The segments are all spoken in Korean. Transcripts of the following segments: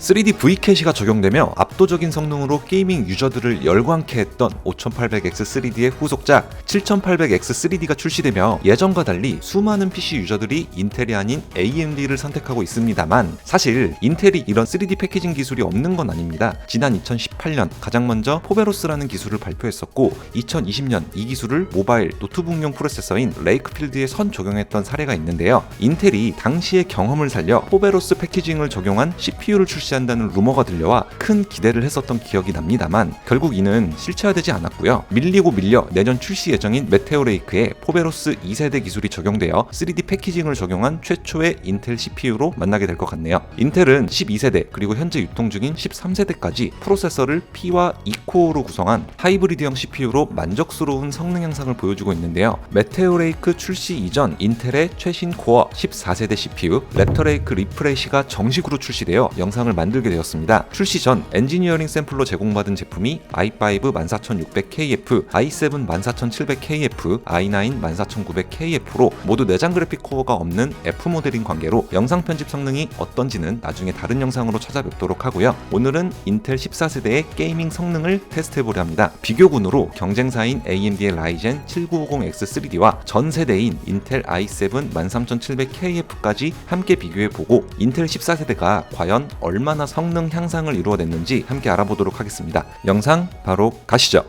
3D V캐시가 적용되며 압도적인 성능으로 게이밍 유저들을 열광케 했던 5800X3D의 후속작 7800X3D가 출시되며 예전과 달리 수많은 PC 유저들이 인텔이 아닌 AMD를 선택하고 있습니다만, 사실 인텔이 이런 3D 패키징 기술이 없는 건 아닙니다. 지난 2018년 가장 먼저 포베로스라는 기술을 발표했었고, 2020년 이 기술을 모바일 노트북용 프로세서인 레이크필드에 선 적용했던 사례가 있는데요. 인텔이 당시의 경험을 살려 포베로스 패키징을 적용한 CPU를 출시한다는 루머가 들려와 큰 기대를 했었던 기억이 납니다만, 결국 이는 실체화되지 않았고요. 밀리고 밀려 내년 출시 예정인 메테오 레이크에 포베로스 2세대 기술이 적용되어 3D 패키징을 적용한 최초의 인텔 CPU로 만나게 될 것 같네요. 인텔은 12세대 그리고 현재 유통 중인 13세대까지 프로세서를 P와 2코어로 구성한 하이브리드형 CPU로 만족스러운 성능 향상을 보여주고 있는데요. 메테오 레이크 출시 이전 인텔의 최신 코어 14세대 CPU 랩터 레이크 리프레시가 정식으로 출시되어 영상을 만들게 되었습니다. 출시 전 엔지니어링 샘플로 제공받은 제품이 i5 14600KF, i7 14700KF, i9 14900KF로 모두 내장 그래픽 코어가 없는 F 모델인 관계로 영상 편집 성능이 어떤지는 나중에 다른 영상으로 찾아뵙도록 하고요. 오늘은 인텔 14세대의 게이밍 성능을 테스트해보려 합니다. 비교군으로 경쟁사인 AMD의 라이젠 7950X3D와 전 세대인 인텔 i7 13700KF까지 함께 비교해보고 인텔 14세대가 과연 얼마나 성능 향상을 이루어냈는지 함께 알아보도록 하겠습니다. 영상 바로 가시죠.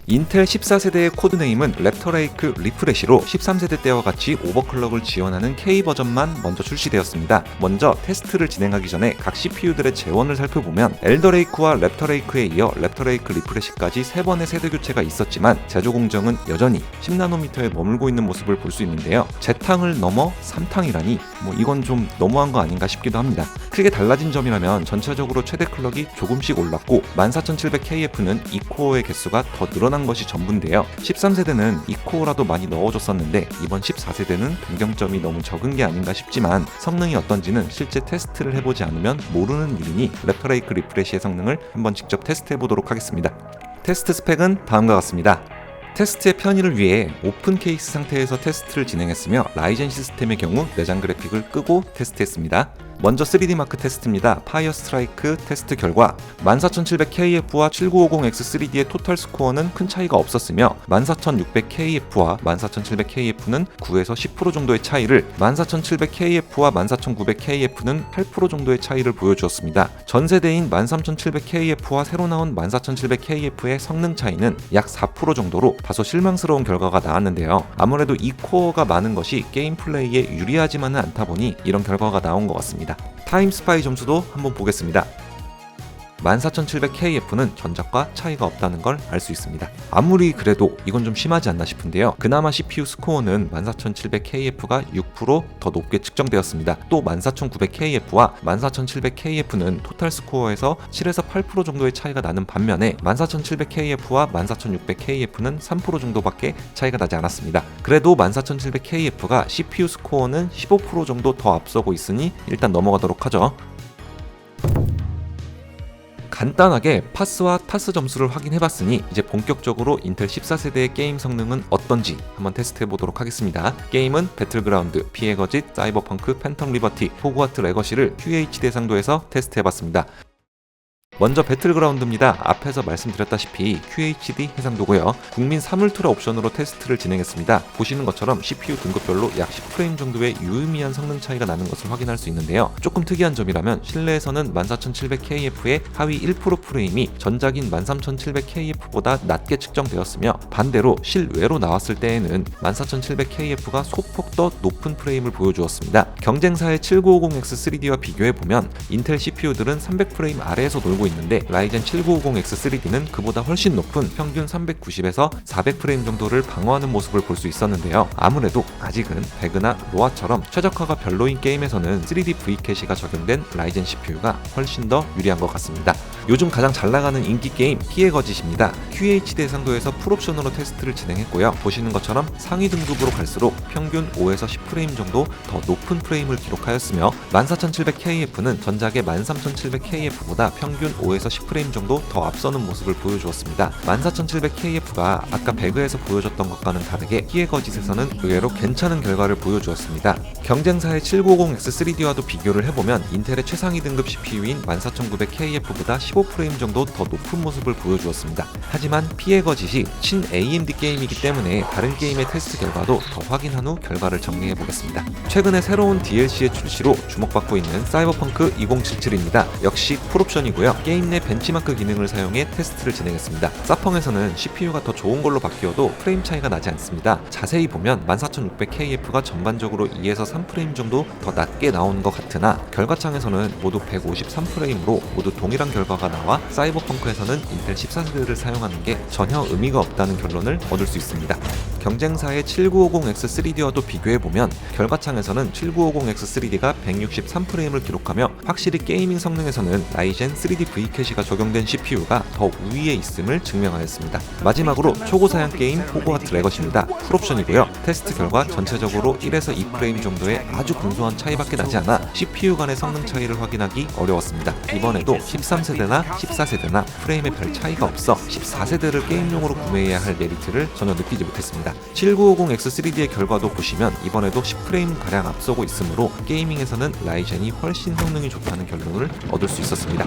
인텔 14세대의 코드네임은 랩터 레이크 리프레시로 13세대 때와 같이 오버클럭을 지원하는 K버전만 먼저 출시되었습니다. 먼저 테스트를 진행하기 전에 각 CPU들의 재원을 살펴보면 엘더 레이크와 랩터 레이크에 이어 랩터 레이크 리프레시까지 3번의 세대 교체가 있었지만 제조 공정은 여전히 10나노미터에 머물고 있는 모습을 볼 수 있는데요. Z탕을 넘어 3탕이라니 이건 좀 너무한 거 아닌가 싶기도 합니다. 크게 달라진 점이라면 전체적으로 최대 클럭이 조금씩 올랐고 14700KF는 2코어의 개수가 더 늘어난 것이 전부인데요. 13세대는 2코어라도 많이 넣어줬었는데 이번 14세대는 변경점이 너무 적은 게 아닌가 싶지만 성능이 어떤지는 실제 테스트를 해보지 않으면 모르는 일이니 랩터 레이크 리프레시의 성능을 한번 직접 테스트해보도록 하겠습니다. 테스트 스펙은 다음과 같습니다. 테스트의 편의를 위해 오픈 케이스 상태에서 테스트를 진행했으며 라이젠 시스템의 경우 내장 그래픽을 끄고 테스트했습니다. 먼저 3D 마크 테스트입니다. 파이어 스트라이크 테스트 결과 14700KF와 7950X3D의 토탈 스코어는 큰 차이가 없었으며 14600KF와 14700KF는 9에서 10% 정도의 차이를, 14700KF와 14900KF는 8% 정도의 차이를 보여주었습니다. 전 세대인 13700KF와 새로 나온 14700KF의 성능 차이는 약 4% 정도로 다소 실망스러운 결과가 나왔는데요. 아무래도 이 코어가 많은 것이 게임 플레이에 유리하지만은 않다 보니 이런 결과가 나온 것 같습니다. 타임스파이 점수도 한번 보겠습니다. 14700KF는 전작과 차이가 없다는 걸 알 수 있습니다. 아무리 그래도 이건 좀 심하지 않나 싶은데요. 그나마 CPU 스코어는 14700KF가 6% 더 높게 측정되었습니다. 또 14900KF와 14700KF는 토탈 스코어에서 7에서 8% 정도의 차이가 나는 반면에 14700KF와 14600KF는 3% 정도밖에 차이가 나지 않았습니다. 그래도 14700KF가 CPU 스코어는 15% 정도 더 앞서고 있으니 일단 넘어가도록 하죠. 간단하게 파스와 타스 점수를 확인해봤으니 이제 본격적으로 인텔 14세대의 게임 성능은 어떤지 한번 테스트해보도록 하겠습니다. 게임은 배틀그라운드, 피해 거짓, 사이버펑크, 팬텀 리버티, 호그와트 레거시를 QHD 해상도에서 테스트해봤습니다. 먼저 배틀그라운드입니다. 앞에서 말씀드렸다시피 QHD 해상도고요. 국민 사물투라 옵션으로 테스트를 진행했습니다. 보시는 것처럼 CPU 등급별로 약 10프레임 정도의 유의미한 성능 차이가 나는 것을 확인할 수 있는데요. 조금 특이한 점이라면 실내에서는 14700KF의 하위 1% 프레임이 전작인 13700KF보다 낮게 측정되었으며, 반대로 실외로 나왔을 때에는 14700KF가 소폭 더 높은 프레임을 보여주었습니다. 경쟁사의 7950X3D와 비교해보면 인텔 CPU들은 300프레임 아래에서 놀고 있는데 라이젠 7950X3D는 그보다 훨씬 높은 평균 390에서 400프레임 정도를 방어하는 모습을 볼 수 있었는데요. 아무래도 아직은 배그나 로아처럼 최적화가 별로인 게임에서는 3D V캐시가 적용된 라이젠 CPU가 훨씬 더 유리한 것 같습니다. 요즘 가장 잘 나가는 인기 게임 피해 거짓입니다. QHD 해상도에서 풀옵션으로 테스트를 진행했고요. 보시는 것처럼 상위 등급으로 갈수록 평균 5에서 10프레임 정도 더 높은 프레임을 기록하였으며 14700KF는 전작의 13700KF보다 평균 5에서 10프레임 정도 더 앞서는 모습을 보여주었습니다. 14700KF가 아까 배그에서 보여줬던 것과는 다르게 피해 거짓에서는 의외로 괜찮은 결과를 보여주었습니다. 경쟁사의 7950X3D와도 비교를 해보면 인텔의 최상위 등급 CPU인 14900KF보다 15프레임 정도 더 높은 모습을 보여주었습니다. 하지만 피해 거짓이 친 AMD 게임이기 때문에 다른 게임의 테스트 결과도 더 확인한 후 결과를 정리해보겠습니다. 최근에 새로운 DLC의 출시로 주목받고 있는 사이버펑크 2077입니다. 역시 풀옵션이고요. 게임 내 벤치마크 기능을 사용해 테스트를 진행했습니다. 사펑에서는 CPU가 더 좋은 걸로 바뀌어도 프레임 차이가 나지 않습니다. 자세히 보면 14600KF가 전반적으로 2에서 3프레임 정도 더 낮게 나오는 것 같으나 결과창에서는 모두 153프레임으로 모두 동일한 결과가 나와 사이버펑크에서는 인텔 14세대를 사용하는 게 전혀 의미가 없다는 결론을 얻을 수 있습니다. 경쟁사의 7950X3D와도 비교해보면 결과창에서는 7950X3D가 163프레임을 기록하며 확실히 게이밍 성능에서는 라이젠 3D V 캐시가 적용된 CPU가 더 우위에 있음을 증명하였습니다. 마지막으로 초고 사양 게임 호그와트 레거시입니다. 풀옵션이고요. 테스트 결과 전체적으로 1에서 2프레임 정도의 아주 근소한 차이밖에 나지 않아 CPU 간의 성능 차이를 확인하기 어려웠습니다. 이번에도 13세대나 14세대나 프레임에 별 차이가 없어 14세대를 게임용으로 구매해야 할 메리트를 전혀 느끼지 못했습니다. 7950X3D의 결과도 보시면 이번에도 10프레임가량 앞서고 있으므로 게이밍에서는 라이젠이 훨씬 성능이 좋다는 결론을 얻을 수 있었습니다.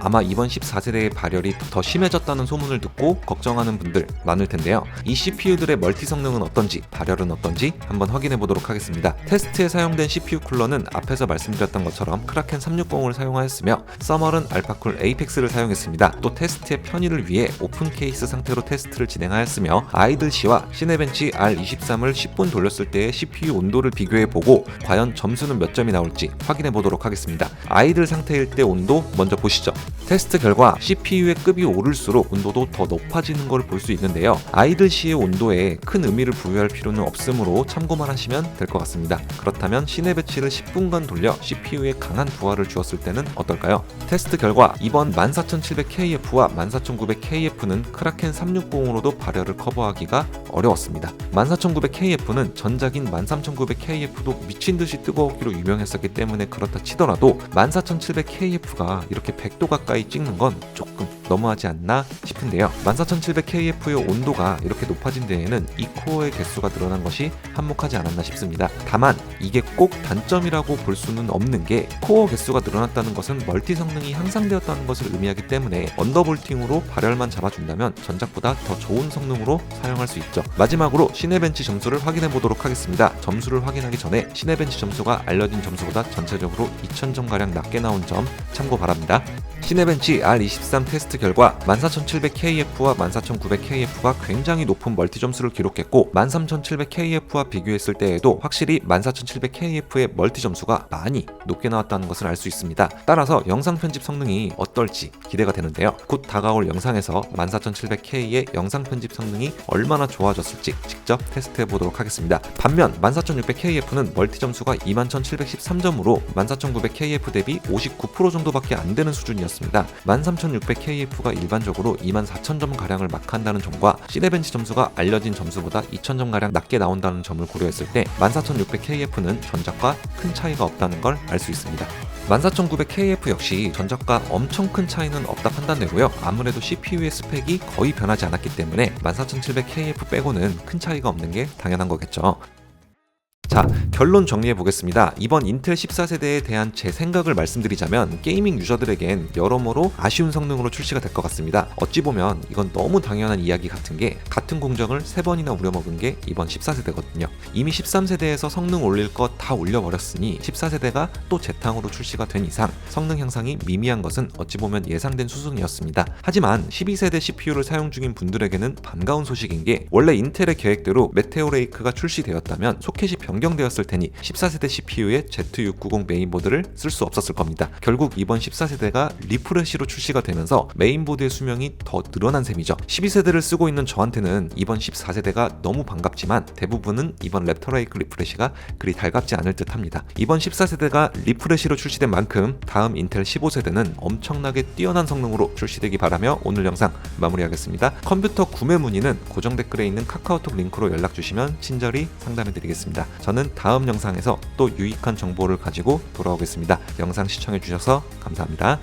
아마 이번 14세대의 발열이 더 심해졌다는 소문을 듣고 걱정하는 분들 많을 텐데요. 이 CPU들의 멀티 성능은 어떤지, 발열은 어떤지 한번 확인해 보도록 하겠습니다. 테스트에 사용된 CPU 쿨러는 앞에서 말씀드렸던 것처럼 크라켄 360을 사용하였으며 서멀은 알파쿨 에이펙스를 사용했습니다. 또 테스트의 편의를 위해 오픈 케이스 상태로 테스트를 진행하였으며 아이들시와 시네벤치 R23을 10분 돌렸을 때의 CPU 온도를 비교해 보고 과연 점수는 몇 점이 나올지 확인해 보도록 하겠습니다. 아이들 상태일 때 온도 먼저 보시죠. 테스트 결과 CPU의 급이 오를수록 온도도 더 높아지는 걸 볼 수 있는데요. 아이들 시의 온도에 큰 의미를 부여할 필요는 없으므로 참고만 하시면 될 것 같습니다. 그렇다면 시내 배치를 10분간 돌려 CPU에 강한 부하를 주었을 때는 어떨까요? 테스트 결과 이번 14700KF와 14900KF는 크라켄 360으로도 발열을 커버하기가 어려웠습니다. 14900KF는 전작인 13900KF도 미친듯이 뜨거웠기로 유명했었기 때문에 그렇다 치더라도 14700KF가 이렇게 100도 가까이 찍는 건 조금 너무하지 않나 싶은데요. 14700KF의 온도가 이렇게 높아진 데에는 이 코어의 개수가 늘어난 것이 한몫하지 않았나 싶습니다. 다만 이게 꼭 단점이라고 볼 수는 없는 게 코어 개수가 늘어났다는 것은 멀티 성능이 향상되었다는 것을 의미하기 때문에 언더볼팅으로 발열만 잡아준다면 전작보다 더 좋은 성능으로 사용할 수 있죠. 마지막으로 시네벤치 점수를 확인해 보도록 하겠습니다. 점수를 확인하기 전에 시네벤치 점수가 알려진 점수보다 전체적으로 2000점가량 낮게 나온 점 참고 바랍니다. 시네벤치 R23 테스트 결과 14700KF와 14900KF가 굉장히 높은 멀티 점수를 기록했고 13700KF와 비교했을 때에도 확실히 14700KF의 멀티 점수가 많이 높게 나왔다는 것을 알 수 있습니다. 따라서 영상 편집 성능이 어떨지 기대가 되는데요. 곧 다가올 영상에서 14700K의 영상 편집 성능이 얼마나 좋아졌을지 직접 테스트해 보도록 하겠습니다. 반면 14600KF는 멀티 점수가 21713점으로 14900KF 대비 59% 정도밖에 안 되는 수준이었습니다. 13600KF가 일반적으로 24000점 가량을 마크한다는 점과 시네벤치 점수가 알려진 점수보다 2000점 가량 낮게 나온다는 점을 고려했을 때 14600KF는 전작과 큰 차이가 없다는 걸 알 수 있습니다. 14900KF 역시 전작과 엄청 큰 차이는 없다 판단되고요. 아무래도 CPU의 스펙이 거의 변하지 않았기 때문에 14700KF 빼고는 큰 차이가 없는 게 당연한 거겠죠. 자, 결론 정리해 보겠습니다. 이번 인텔 14세대에 대한 제 생각을 말씀드리자면 게이밍 유저들에겐 여러모로 아쉬운 성능으로 출시가 될 것 같습니다. 어찌 보면 이건 너무 당연한 이야기 같은 게 같은 공정을 3번이나 우려먹은 게 이번 14세대거든요. 이미 13세대에서 성능 올릴 거 다 올려버렸으니 14세대가 또 재탕으로 출시가 된 이상 성능 향상이 미미한 것은 어찌 보면 예상된 수순이었습니다. 하지만 12세대 CPU를 사용 중인 분들에게는 반가운 소식인 게 원래 인텔의 계획대로 메테오 레이크가 출시되었다면 소켓이 변경되었을 테니 14세대 CPU의 Z690 메인보드를 쓸 수 없었을 겁니다. 결국 이번 14세대가 리프레시로 출시가 되면서 메인보드의 수명이 더 늘어난 셈이죠. 12세대를 쓰고 있는 저한테는 이번 14세대가 너무 반갑지만 대부분은 이번 랩터레이크 리프레시가 그리 달갑지 않을 듯 합니다. 이번 14세대가 리프레시로 출시된 만큼 다음 인텔 15세대는 엄청나게 뛰어난 성능으로 출시되기 바라며 오늘 영상 마무리하겠습니다. 컴퓨터 구매 문의는 고정 댓글에 있는 카카오톡 링크로 연락 주시면 친절히 상담해 드리겠습니다. 저는 저는 다음 영상에서 또 유익한 정보를 가지고 돌아오겠습니다. 영상 시청해주셔서 감사합니다.